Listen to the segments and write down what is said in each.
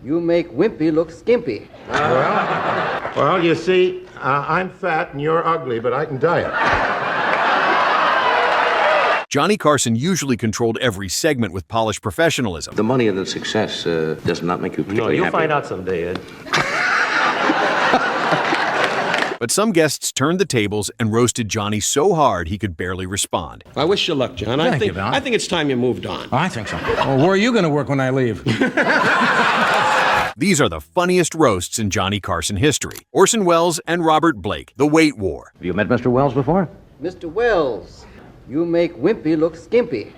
You make wimpy look skimpy. Well, you see, I'm fat and you're ugly, but I can diet. Johnny Carson usually controlled every segment with polished professionalism. The money and the success does not make you particularly happy. No, you'll find out someday, Ed. But some guests turned the tables and roasted Johnny so hard he could barely respond. I wish you luck, John. Thank you, Don. I think it's time you moved on. I think so. Well, where are you going to work when I leave? These are the funniest roasts in Johnny Carson history. Orson Welles and Robert Blake, The Weight War. Have you met Mr. Wells before? Mr. Wells, you make wimpy look skimpy.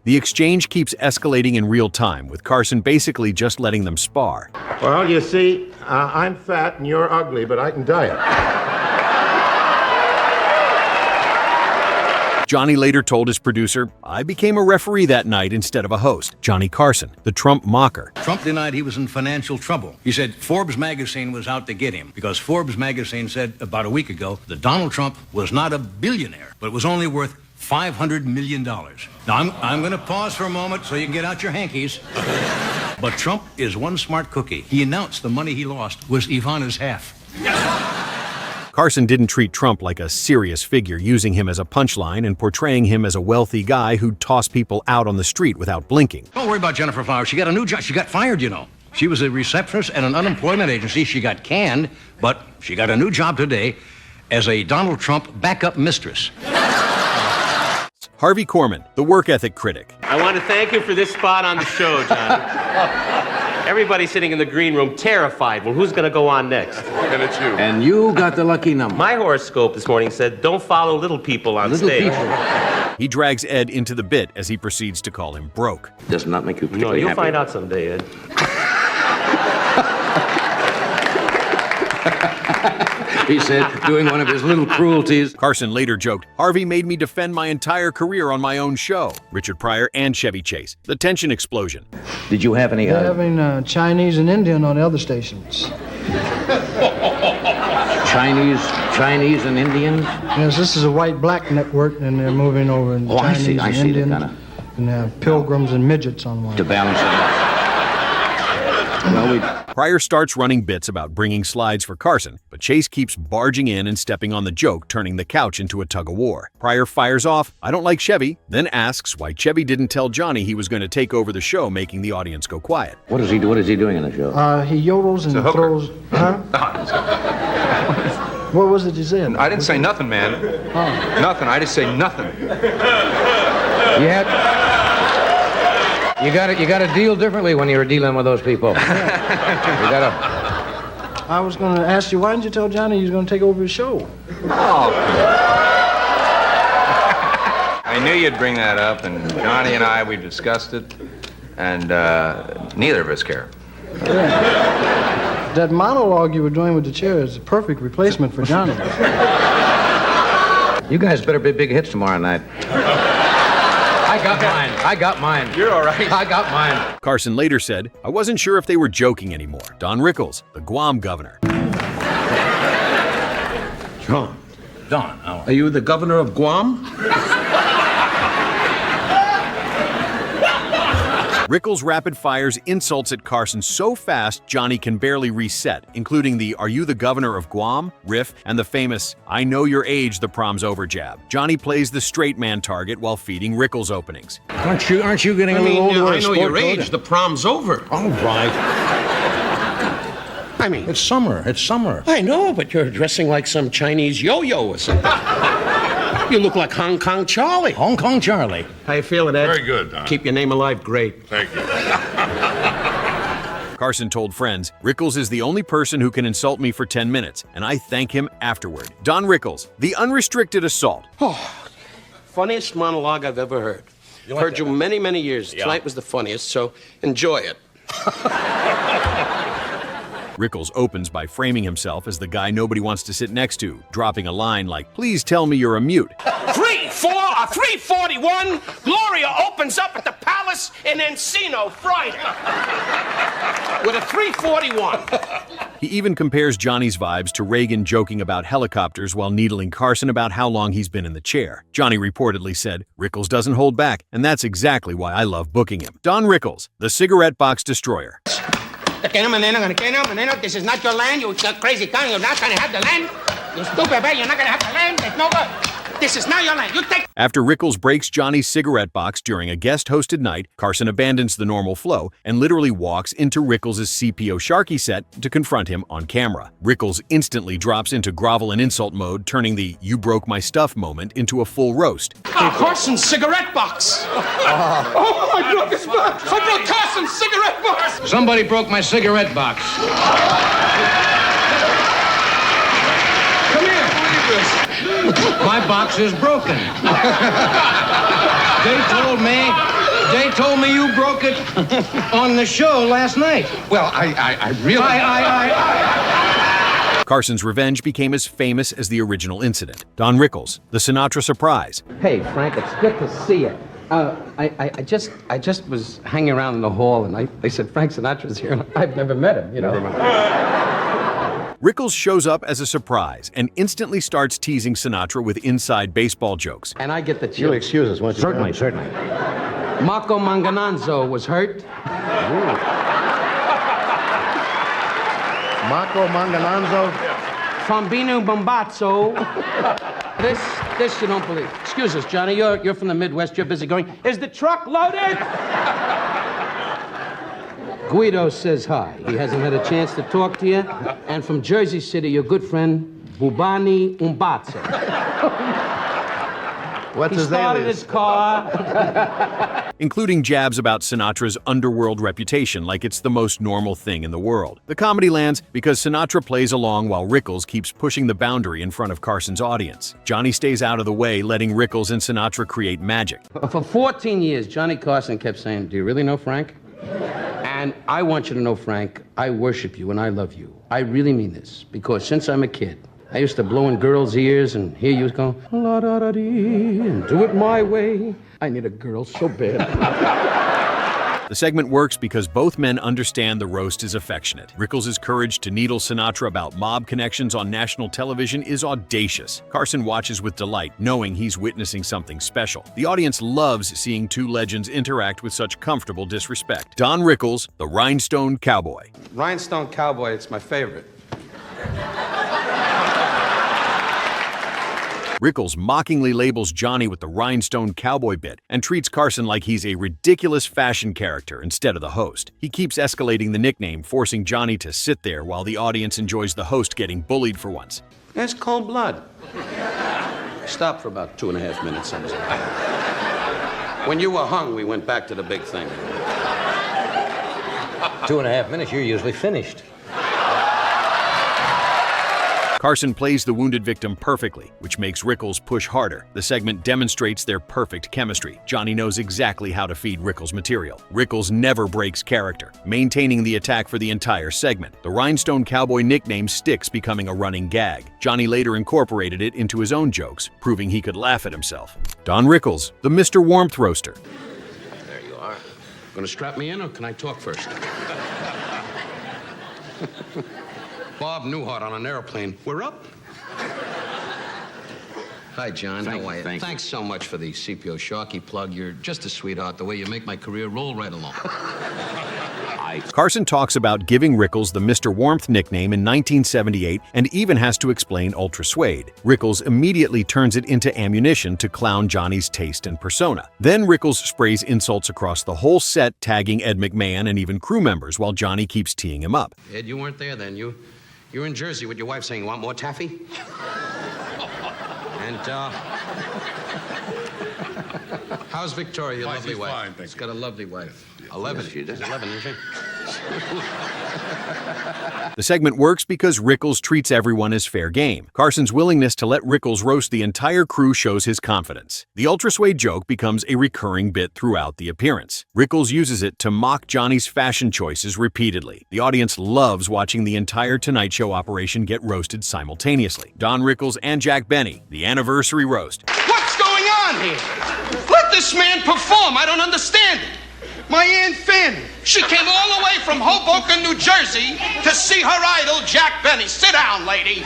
The exchange keeps escalating in real time, with Carson basically just letting them spar. Well, you see, I'm fat and you're ugly, but I can diet. Johnny later told his producer, "I became a referee that night instead of a host." Johnny Carson, the Trump mocker. Trump denied he was in financial trouble. He said Forbes magazine was out to get him because Forbes magazine said about a week ago that Donald Trump was not a billionaire, but was only worth $500 million. Now, I'm going to pause for a moment so you can get out your hankies. But Trump is one smart cookie. He announced the money he lost was Ivana's half. Carson didn't treat Trump like a serious figure, using him as a punchline and portraying him as a wealthy guy who'd toss people out on the street without blinking. Don't worry about Jennifer Flowers. She got a new job. She got fired, you know. She was a receptionist at an unemployment agency. She got canned, but she got a new job today as a Donald Trump backup mistress. Harvey Korman, the work ethic critic. I want to thank you for this spot on the show, John. Everybody sitting in the green room terrified. Well, who's going to go on next? And it's you. And you got the lucky number. My horoscope this morning said, don't follow little people on stage. He drags Ed into the bit as he proceeds to call him broke. Does not make you No, particularly you'll happy. find out someday, Ed. He said, doing one of his little cruelties. Carson later joked, "Harvey made me defend my entire career on my own show." Richard Pryor and Chevy Chase. The tension explosion. Did you have any... They're having Chinese and Indian on the other stations. Chinese and Indians? Yes, this is a white-black network, and they're moving over in Chinese I and see Indians. that kind of... And they have pilgrims and midgets on one. To balance it out. Well, Pryor starts running bits about bringing slides for Carson, but Chase keeps barging in and stepping on the joke, turning the couch into a tug-of-war. Pryor fires off, "I don't like Chevy," then asks why Chevy didn't tell Johnny he was going to take over the show, making the audience go quiet. What does he do? What is he doing in the show? He yodels and throws... Huh? What was it you said? I didn't say nothing, man. Oh. Nothing. I just say nothing. You got to deal differently when you're dealing with those people. I was going to ask you, why didn't you tell Johnny he was going to take over his show? Oh. I knew you'd bring that up, and Johnny and I, we discussed it, and neither of us care. Yeah. That monologue you were doing with the chair is a perfect replacement for Johnny. You guys better be big hits tomorrow night. I got mine. You're all right. I got mine. Carson later said, "I wasn't sure if they were joking anymore." Don Rickles, the Guam governor. John. Don, Are you the governor of Guam? Rickles rapid fires insults at Carson so fast Johnny can barely reset, including the "Are you the governor of Guam?" riff and the famous "I know your age, the prom's over" jab. Johnny plays the straight man target while feeding Rickles openings. Aren't you getting a little older? I know your age. The prom's over. All right. I mean, It's summer. I know, but you're dressing like some Chinese yo-yo or something. You look like Hong Kong Charlie. Hong Kong Charlie. How you feeling, Ed? Very good, Don. Keep your name alive. Great. Thank you. Carson told friends, "Rickles is the only person who can insult me for 10 minutes, and I thank him afterward." Don Rickles, the unrestricted assault. Funniest monologue I've ever heard. Heard you many, many years. Yeah. Tonight was the funniest, so enjoy it. Rickles opens by framing himself as the guy nobody wants to sit next to, dropping a line like, "Please tell me you're a mute." 341, Gloria opens up at the Palace in Encino Friday. With a 341. He even compares Johnny's vibes to Reagan joking about helicopters while needling Carson about how long he's been in the chair. Johnny reportedly said, "Rickles doesn't hold back, and that's exactly why I love booking him." Don Rickles, the cigarette box destroyer. This is not your land, you crazy cunt. You're not going to have the land. You stupid man, you're not going to have the land. There's no good. This is not your land. You take... After Rickles breaks Johnny's cigarette box during a guest-hosted night, Carson abandons the normal flow and literally walks into Rickles' CPO Sharky set to confront him on camera. Rickles instantly drops into grovel and insult mode, turning the "you broke my stuff" moment into a full roast. Carson's cigarette box. Oh, I broke his box. I broke Carson's cigarette box. Somebody broke my cigarette box. Come here. My box is broken. They told me you broke it on the show last night. Well, I really... Carson's revenge became as famous as the original incident. Don Rickles, the Sinatra surprise. Hey, Frank, it's good to see you. I just was hanging around in the hall, and they said Frank Sinatra's here, and I've never met him, you know. Rickles shows up as a surprise and instantly starts teasing Sinatra with inside baseball jokes. And I get the chills. You'll excuse us, won't you? Certainly. Marco Mangananzo was hurt. Marco Mangananzo? Fambino Bombazzo. This you don't believe. Excuse us, Johnny. You're from the Midwest. You're busy going, "Is the truck loaded?" Guido says hi. He hasn't had a chance to talk to you. And from Jersey City, your good friend, Bubani Umbazzo. What's He his started alias? his car. Including jabs about Sinatra's underworld reputation like it's the most normal thing in the world. The comedy lands because Sinatra plays along while Rickles keeps pushing the boundary in front of Carson's audience. Johnny stays out of the way, letting Rickles and Sinatra create magic. For 14 years, Johnny Carson kept saying, "Do you really know Frank?" And I want you to know, Frank, I worship you and I love you. I really mean this, because since I'm a kid, I used to blow in girls' ears and hear you go, "La-da-da-dee," and do it my way. I need a girl so bad. The segment works because both men understand the roast is affectionate. Rickles' courage to needle Sinatra about mob connections on national television is audacious. Carson watches with delight, knowing he's witnessing something special. The audience loves seeing two legends interact with such comfortable disrespect. Don Rickles, the Rhinestone Cowboy. Rhinestone Cowboy, it's my favorite. Rickles mockingly labels Johnny with the Rhinestone Cowboy bit and treats Carson like he's a ridiculous fashion character instead of the host. He keeps escalating the nickname, forcing Johnny to sit there while the audience enjoys the host getting bullied for once. That's cold blood. Stop for about 2.5 minutes. When you were hung, we went back to the big thing. 2.5 minutes, you're usually finished. Carson plays the wounded victim perfectly, which makes Rickles push harder. The segment demonstrates their perfect chemistry. Johnny knows exactly how to feed Rickles material. Rickles never breaks character, maintaining the attack for the entire segment. The Rhinestone Cowboy nickname sticks, becoming a running gag. Johnny later incorporated it into his own jokes, proving he could laugh at himself. Don Rickles, the Mr. Warmth Roaster. There you are. Gonna strap me in, or can I talk first? Bob Newhart on an airplane. We're up. Hi, John. How are you? Thanks so much for the CPO Sharky plug. You're just a sweetheart, the way you make my career roll right along. Carson talks about giving Rickles the Mr. Warmth nickname in 1978 and even has to explain Ultra Suede. Rickles immediately turns it into ammunition to clown Johnny's taste and persona. Then Rickles sprays insults across the whole set, tagging Ed McMahon and even crew members while Johnny keeps teeing him up. Ed, you weren't there then. You were in Jersey with your wife saying, "You want more taffy?" And, how's Victoria, your lovely wife? Fine, thank She's got a lovely wife. 11. She does. 11, isn't she? The segment works because Rickles treats everyone as fair game. Carson's willingness to let Rickles roast the entire crew shows his confidence. The Ultra Suede joke becomes a recurring bit throughout the appearance. Rickles uses it to mock Johnny's fashion choices repeatedly. The audience loves watching the entire Tonight Show operation get roasted simultaneously. Don Rickles and Jack Benny, the anniversary roast. What's going on here? Let this man perform. I don't understand it. My Aunt Fanny. She came all the way from Hoboken, New Jersey to see her idol, Jack Benny. Sit down, lady.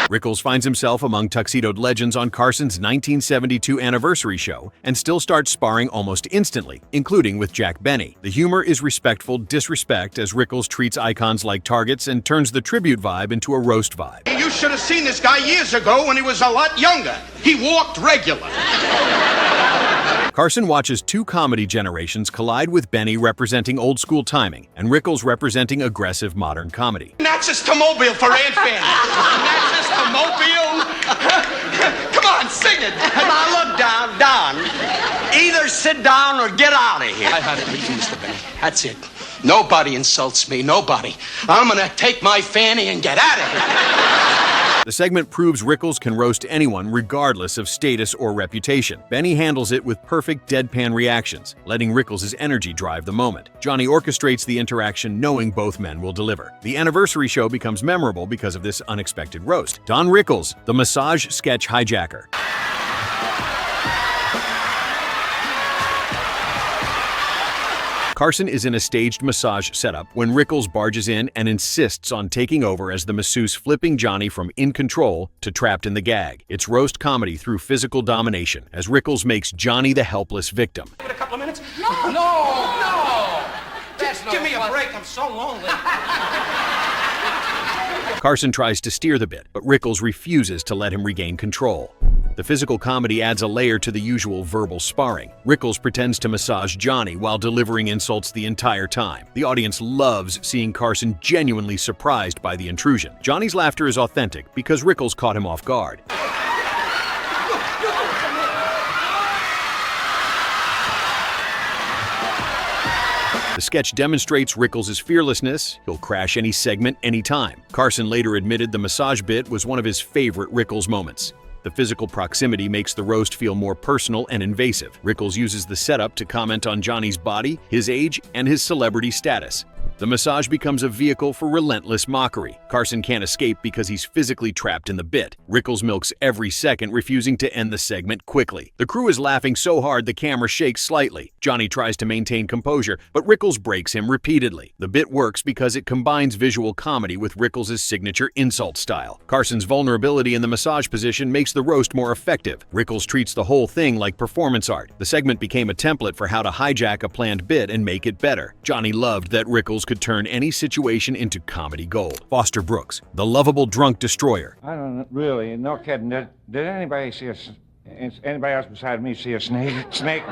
Rickles finds himself among tuxedoed legends on Carson's 1972 anniversary show and still starts sparring almost instantly, including with Jack Benny. The humor is respectful disrespect as Rickles treats icons like targets and turns the tribute vibe into a roast vibe. You should have seen this guy years ago when he was a lot younger. He walked regular. Carson watches two comedy generations collide, with Benny representing old-school timing and Rickles representing aggressive modern comedy. Natchez to Mobile for Aunt Fanny. Natchez to Mobile. Come on, sing it. Now look, Don. Either sit down or get out of here. I had it with you, Mr. Benny. That's it. Nobody insults me, nobody. I'm gonna take my Fanny and get out of here. The segment proves Rickles can roast anyone regardless of status or reputation. Benny handles it with perfect deadpan reactions, letting Rickles' energy drive the moment. Johnny orchestrates the interaction knowing both men will deliver. The anniversary show becomes memorable because of this unexpected roast. Don Rickles, the massage sketch hijacker. Carson is in a staged massage setup when Rickles barges in and insists on taking over as the masseuse, flipping Johnny from in control to trapped in the gag. It's roast comedy through physical domination as Rickles makes Johnny the helpless victim. Give it a couple of minutes. No. Give me a break. I'm so lonely. Carson tries to steer the bit, but Rickles refuses to let him regain control. The physical comedy adds a layer to the usual verbal sparring. Rickles pretends to massage Johnny while delivering insults the entire time. The audience loves seeing Carson genuinely surprised by the intrusion. Johnny's laughter is authentic because Rickles caught him off guard. The sketch demonstrates Rickles' fearlessness. He'll crash any segment anytime. Carson later admitted the massage bit was one of his favorite Rickles moments. The physical proximity makes the roast feel more personal and invasive. Rickles uses the setup to comment on Johnny's body, his age, and his celebrity status. The massage becomes a vehicle for relentless mockery. Carson can't escape because he's physically trapped in the bit. Rickles milks every second, refusing to end the segment quickly. The crew is laughing so hard the camera shakes slightly. Johnny tries to maintain composure, but Rickles breaks him repeatedly. The bit works because it combines visual comedy with Rickles' signature insult style. Carson's vulnerability in the massage position makes the roast more effective. Rickles treats the whole thing like performance art. The segment became a template for how to hijack a planned bit and make it better. Johnny loved that Rickles could turn any situation into comedy gold. Foster Brooks, the lovable drunk destroyer. I don't really, no kidding. Did anybody see anybody else beside me see a snake?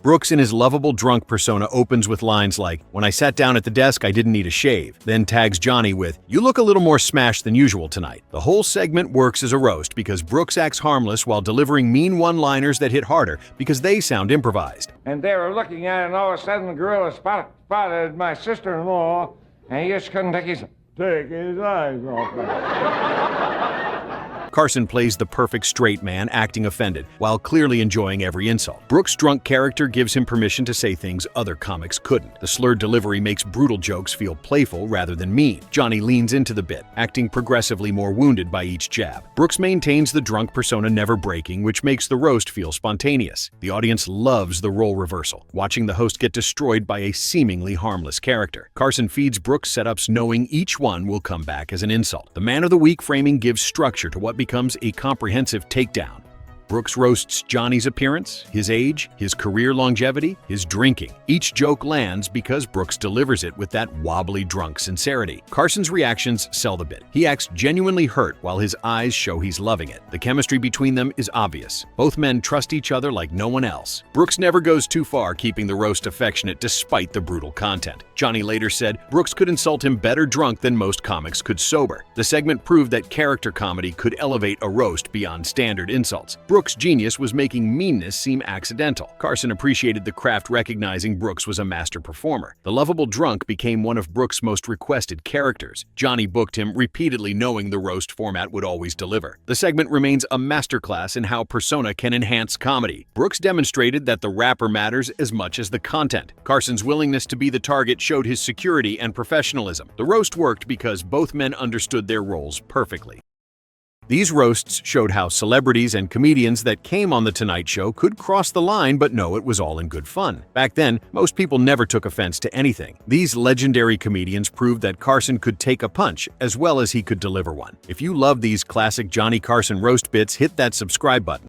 Brooks in his lovable drunk persona opens with lines like, "When I sat down at the desk, I didn't need a shave," then tags Johnny with, "You look a little more smashed than usual tonight." The whole segment works as a roast because Brooks acts harmless while delivering mean one-liners that hit harder because they sound improvised. And they were looking at it, and all of a sudden the gorilla spotted my sister-in-law, and he just couldn't take his eyes off her. Carson plays the perfect straight man, acting offended, while clearly enjoying every insult. Brooks' drunk character gives him permission to say things other comics couldn't. The slurred delivery makes brutal jokes feel playful rather than mean. Johnny leans into the bit, acting progressively more wounded by each jab. Brooks maintains the drunk persona never breaking, which makes the roast feel spontaneous. The audience loves the role reversal, watching the host get destroyed by a seemingly harmless character. Carson feeds Brooks setups knowing each one will come back as an insult. The Man of the Week framing gives structure to what becomes a comprehensive takedown. Brooks roasts Johnny's appearance, his age, his career longevity, his drinking. Each joke lands because Brooks delivers it with that wobbly drunk sincerity. Carson's reactions sell the bit. He acts genuinely hurt while his eyes show he's loving it. The chemistry between them is obvious. Both men trust each other like no one else. Brooks never goes too far, keeping the roast affectionate despite the brutal content. Johnny later said Brooks could insult him better drunk than most comics could sober. The segment proved that character comedy could elevate a roast beyond standard insults. Brooks' genius was making meanness seem accidental. Carson appreciated the craft, recognizing Brooks was a master performer. The lovable drunk became one of Brooks' most requested characters. Johnny booked him repeatedly, knowing the roast format would always deliver. The segment remains a masterclass in how persona can enhance comedy. Brooks demonstrated that the rapper matters as much as the content. Carson's willingness to be the target showed his security and professionalism. The roast worked because both men understood their roles perfectly. These roasts showed how celebrities and comedians that came on The Tonight Show could cross the line but know it was all in good fun. Back then, most people never took offense to anything. These legendary comedians proved that Carson could take a punch as well as he could deliver one. If you love these classic Johnny Carson roast bits, hit that subscribe button.